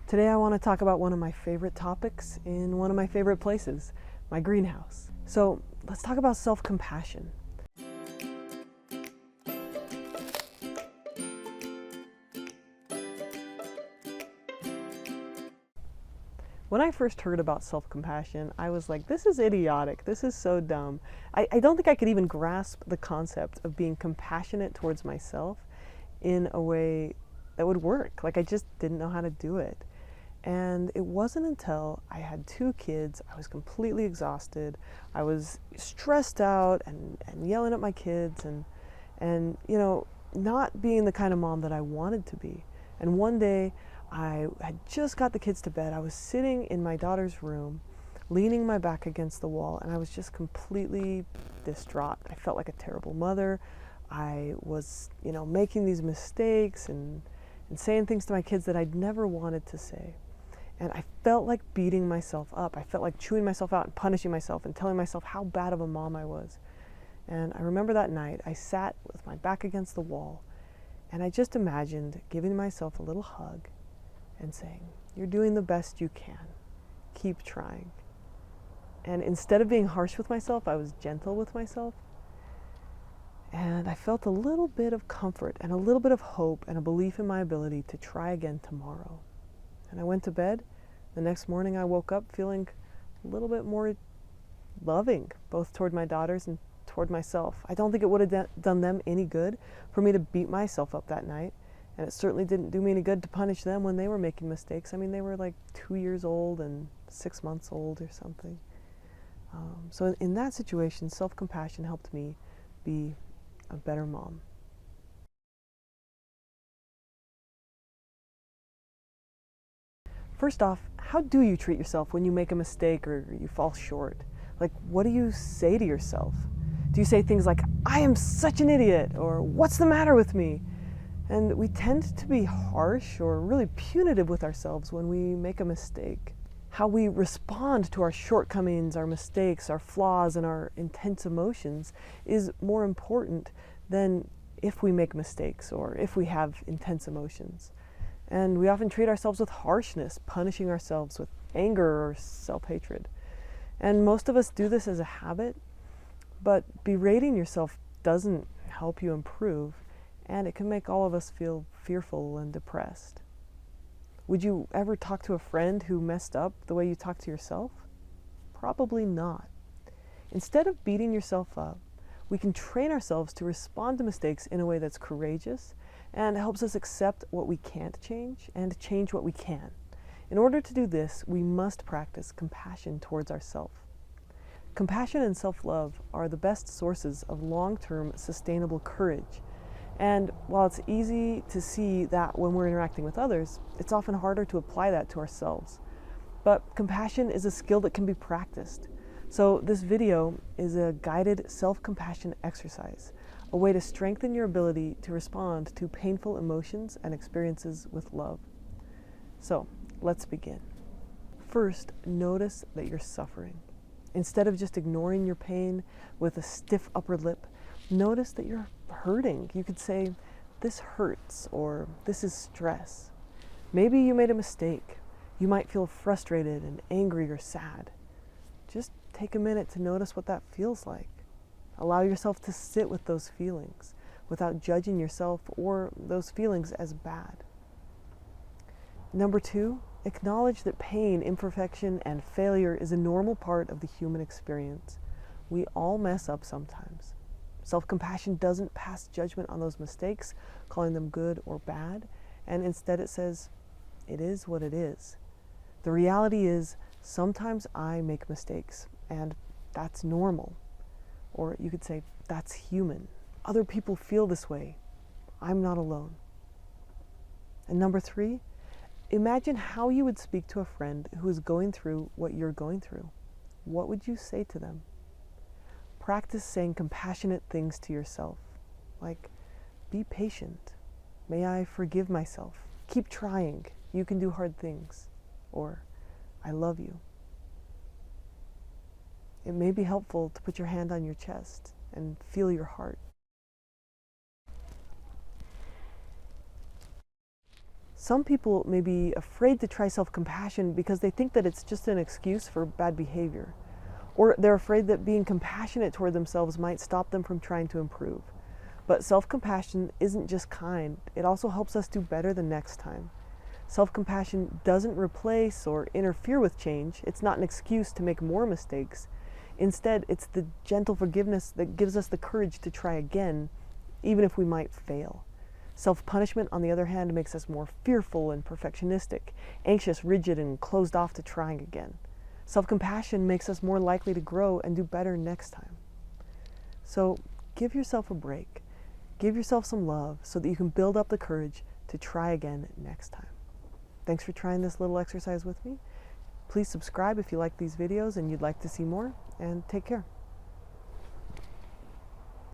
Today I want to talk about one of my favorite topics in one of my favorite places, my greenhouse. So let's talk about self-compassion. When I first heard about self-compassion, I was like, this is idiotic, this is so dumb. I don't think I could even grasp the concept of being compassionate towards myself in a way that would work. Like, I just didn't know how to do it. And it wasn't until I had 2 kids, I was completely exhausted, I was stressed out and yelling at my kids and you know, not being the kind of mom that I wanted to be. And one day, I had just got the kids to bed. I was sitting in my daughter's room, leaning my back against the wall, and I was just completely distraught. I felt like a terrible mother. I was, you know, making these mistakes and saying things to my kids that I'd never wanted to say. And I felt like beating myself up. I felt like chewing myself out and punishing myself and telling myself how bad of a mom I was. And I remember that night, I sat with my back against the wall, and I just imagined giving myself a little hug and saying, "You're doing the best you can. Keep trying." And instead of being harsh with myself, I was gentle with myself. And I felt a little bit of comfort and a little bit of hope and a belief in my ability to try again tomorrow. And I went to bed. The next morning I woke up feeling a little bit more loving, both toward my daughters and toward myself. I don't think it would have done them any good for me to beat myself up that night. And it certainly didn't do me any good to punish them when they were making mistakes. I mean, they were like 2 years old and 6 months old or something. So in that situation, self-compassion helped me be a better mom. First off, how do you treat yourself when you make a mistake or you fall short? Like, what do you say to yourself? Do you say things like, "I am such an idiot," or "What's the matter with me?" And we tend to be harsh or really punitive with ourselves when we make a mistake. How we respond to our shortcomings, our mistakes, our flaws, and our intense emotions is more important than if we make mistakes or if we have intense emotions. And we often treat ourselves with harshness, punishing ourselves with anger or self-hatred. And most of us do this as a habit, but berating yourself doesn't help you improve, and it can make all of us feel fearful and depressed. Would you ever talk to a friend who messed up the way you talk to yourself? Probably not. Instead of beating yourself up, we can train ourselves to respond to mistakes in a way that's courageous and helps us accept what we can't change and change what we can. In order to do this, we must practice compassion towards ourselves. Compassion and self-love are the best sources of long-term sustainable courage. And while it's easy to see that when we're interacting with others, it's often harder to apply that to ourselves. But compassion is a skill that can be practiced. So this video is a guided self-compassion exercise, a way to strengthen your ability to respond to painful emotions and experiences with love. So let's begin. First, notice that you're suffering. Instead of just ignoring your pain with a stiff upper lip, notice that you're hurting. You could say, "This hurts," or "This is stress." Maybe you made a mistake. You might feel frustrated and angry or sad. Just take a minute to notice what that feels like. Allow yourself to sit with those feelings without judging yourself or those feelings as bad. Number 2, acknowledge that pain, imperfection, and failure is a normal part of the human experience. We all mess up sometimes. Self-compassion doesn't pass judgment on those mistakes, calling them good or bad, and instead it says, "It is what it is." The reality is, sometimes I make mistakes, and that's normal. Or you could say, "That's human. Other people feel this way. I'm not alone." And number 3, imagine how you would speak to a friend who is going through what you're going through. What would you say to them? Practice saying compassionate things to yourself, like, "Be patient. May I forgive myself. Keep trying. You can do hard things." Or, "I love you." It may be helpful to put your hand on your chest and feel your heart. Some people may be afraid to try self-compassion because they think that it's just an excuse for bad behavior, or they're afraid that being compassionate toward themselves might stop them from trying to improve. But self-compassion isn't just kind, it also helps us do better the next time. Self-compassion doesn't replace or interfere with change. It's not an excuse to make more mistakes. Instead, it's the gentle forgiveness that gives us the courage to try again, even if we might fail. Self-punishment, on the other hand, makes us more fearful and perfectionistic, anxious, rigid, and closed off to trying again. Self-compassion makes us more likely to grow and do better next time. So give yourself a break. Give yourself some love so that you can build up the courage to try again next time. Thanks for trying this little exercise with me. Please subscribe if you like these videos and you'd like to see more, and take care.